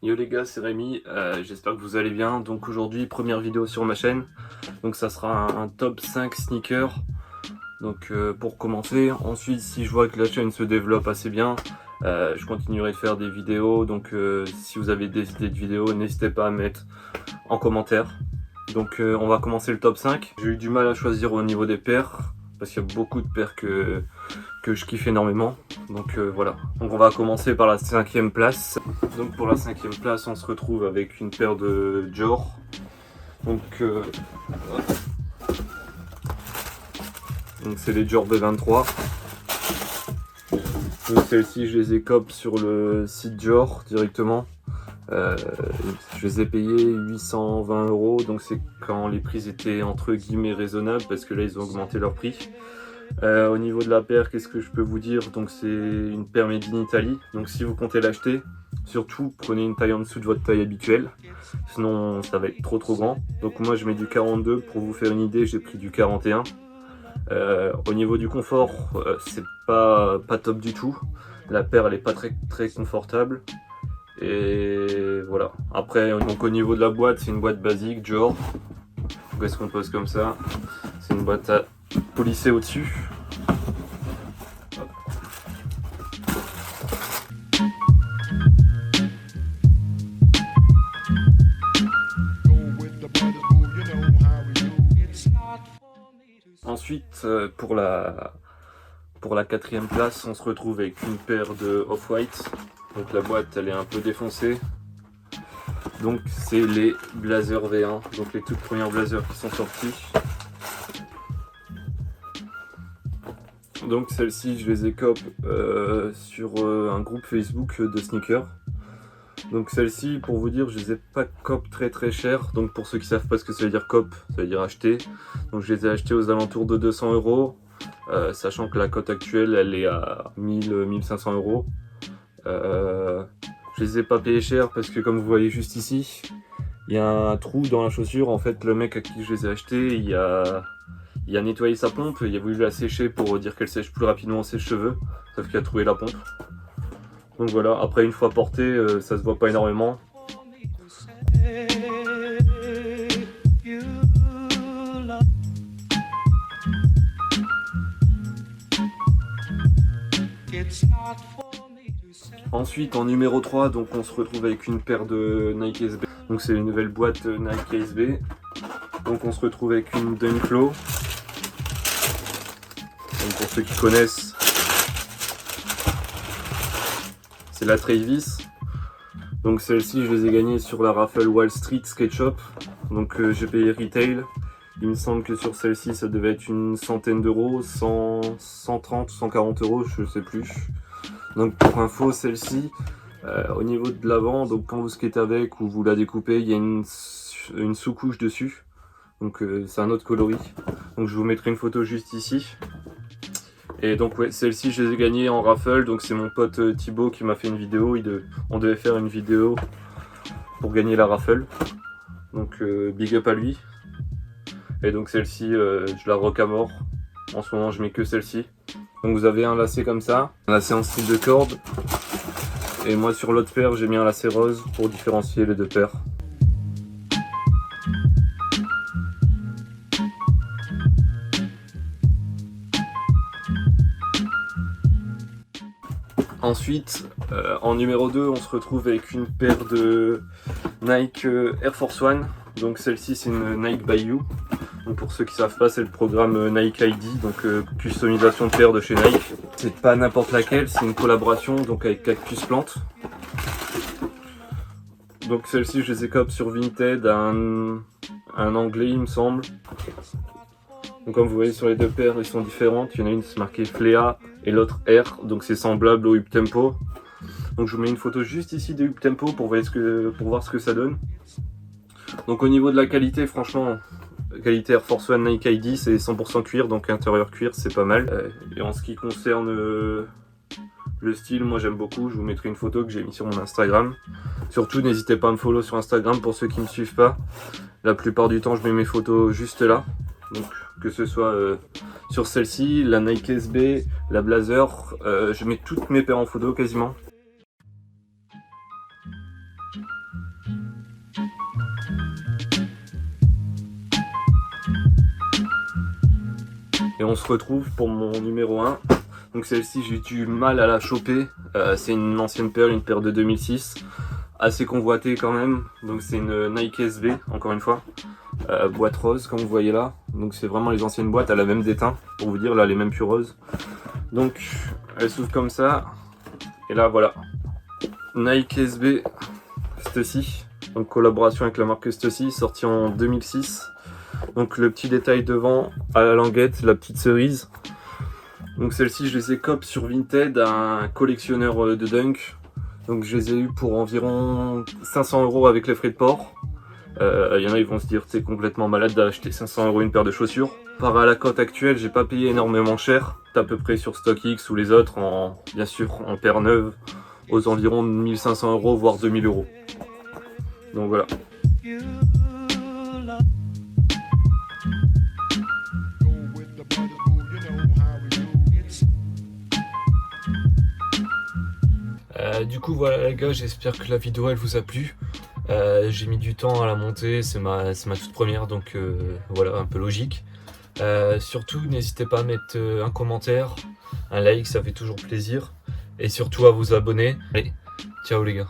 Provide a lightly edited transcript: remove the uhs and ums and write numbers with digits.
Yo les gars, c'est Rémi, j'espère que vous allez bien. Donc aujourd'hui, première vidéo sur ma chaîne. Donc ça sera un top 5 sneakers. Donc pour commencer, ensuite si je vois que la chaîne se développe assez bien, je continuerai de faire des vidéos. Donc si vous avez des idées de vidéos, n'hésitez pas à mettre en commentaire. Donc on va commencer le top 5. J'ai eu du mal à choisir au niveau des paires, parce qu'il y a beaucoup de paires que je kiffe énormément. Donc voilà, donc on va commencer par la 5e place. Donc pour la 5e place, on se retrouve avec une paire de Dior. Donc c'est les Dior B23. Donc celles-ci, je les ai cop sur le site Dior directement. Je les ai payés 820 €, donc c'est quand les prix étaient entre guillemets raisonnables, parce que là ils ont augmenté leur prix. Au niveau de la paire, qu'est-ce que je peux vous dire? Donc c'est une paire made in Italy. Donc si vous comptez l'acheter, surtout prenez une taille en dessous de votre taille habituelle, sinon ça va être trop grand. Donc moi je mets du 42, pour vous faire une idée j'ai pris du 41. Au niveau du confort, c'est pas top du tout. La paire elle est pas très confortable. Et voilà. Après, donc au niveau de la boîte, c'est une boîte basique Dior. Donc elle se compose comme ça. C'est une boîte à polisser au-dessus. Ensuite, pour la 4e place, on se retrouve avec une paire de Off-White. Donc la boîte elle est un peu défoncée. Donc c'est les Blazer V1, donc les toutes premières Blazer qui sont sorties. Donc celles-ci je les ai cop sur un groupe Facebook de sneakers. Donc celles-ci, pour vous dire, je les ai pas cop très cher. Donc pour ceux qui savent pas ce que ça veut dire cop, ça veut dire acheter. Donc je les ai achetés aux alentours de 200 €, sachant que la cote actuelle elle est à 1000-1500 €. Je les ai pas payés cher parce que, comme vous voyez juste ici, il y a un trou dans la chaussure. En fait, le mec à qui je les ai achetés, il a nettoyé sa pompe, il a voulu la sécher pour dire qu'elle sèche plus rapidement ses cheveux, sauf qu'il a trouvé la pompe. Donc voilà, après une fois porté, ça se voit pas énormément. Ensuite, en numéro 3, donc on se retrouve avec une paire de Nike SB. Donc c'est une nouvelle boîte Nike SB. Donc on se retrouve avec une Dunk Low. Donc pour ceux qui connaissent, c'est la Travis. Donc celle-ci, je les ai gagnées sur la raffle Wall Street Skate Shop. Donc j'ai payé retail. Il me semble que sur celle-ci, ça devait être une centaine d'euros, 130 ou 140 €, je sais plus. Donc pour info, celle-ci, au niveau de l'avant, donc quand vous skatez avec ou vous la découpez, il y a une sous-couche dessus. Donc c'est un autre coloris. Donc je vous mettrai une photo juste ici. Et donc ouais, celle-ci je les ai gagnées en raffle. Donc c'est mon pote Thibaut qui m'a fait une vidéo. On devait faire une vidéo pour gagner la raffle. Donc big up à lui. Et donc celle-ci, je la rock à mort. En ce moment je mets que celle-ci. Donc vous avez un lacet comme ça, un lacet en style de corde. Et moi sur l'autre paire j'ai mis un lacet rose pour différencier les deux paires. Ensuite, en numéro 2, on se retrouve avec une paire de Nike Air Force One. Donc celle-ci c'est une Nike by You. Donc pour ceux qui savent pas, c'est le programme Nike ID, donc customisation de paire de chez Nike. C'est pas n'importe laquelle, c'est une collaboration donc avec Cactus Plant. Donc celle-ci je les ai cop sur Vinted, un anglais il me semble. Donc comme vous voyez sur les deux paires, elles sont différentes. Il y en a une c'est marqué Flea et l'autre Air, donc c'est semblable au Up Tempo. Donc je vous mets une photo juste ici de Up Tempo pour voir ce que ça donne. Donc au niveau de la qualité, franchement, qualité Air Force One Nike ID, c'est 100% cuir, donc intérieur cuir, c'est pas mal. Et en ce qui concerne le style, moi j'aime beaucoup. Je vous mettrai une photo que j'ai mis sur mon Instagram. Surtout, n'hésitez pas à me follow sur Instagram pour ceux qui ne me suivent pas. La plupart du temps, je mets mes photos juste là. Donc que ce soit sur celle-ci, la Nike SB, la Blazer, je mets toutes mes paires en photo quasiment. Et on se retrouve pour mon numéro 1. Donc celle-ci j'ai eu du mal à la choper, c'est une ancienne paire, une paire de 2006, assez convoitée quand même. Donc c'est une Nike SB, encore une fois, boîte rose comme vous voyez là. Donc c'est vraiment les anciennes boîtes, elle a même déteint, pour vous dire, là elle est même plus rose. Donc elle s'ouvre comme ça, et là voilà, Nike SB Stussy, donc collaboration avec la marque Stussy, sortie en 2006. Donc le petit détail devant à la languette, la petite cerise. Donc celle-ci je les ai cop sur Vinted à un collectionneur de Dunk. Donc je les ai eu pour environ 500 € avec les frais de port. Il y en a ils vont se dire c'est complètement malade d'acheter 500 € une paire de chaussures. Par à la cote actuelle j'ai pas payé énormément cher. C'est à peu près sur StockX ou les autres, bien sûr en paire neuve, aux environs de 1500 € voire 2000 €. Donc voilà. Du coup voilà les gars, j'espère que la vidéo elle vous a plu. J'ai mis du temps à la monter, c'est ma toute première, donc voilà, un peu logique. Surtout n'hésitez pas à mettre un commentaire, un like, ça fait toujours plaisir. Et surtout à vous abonner. Allez, ciao les gars.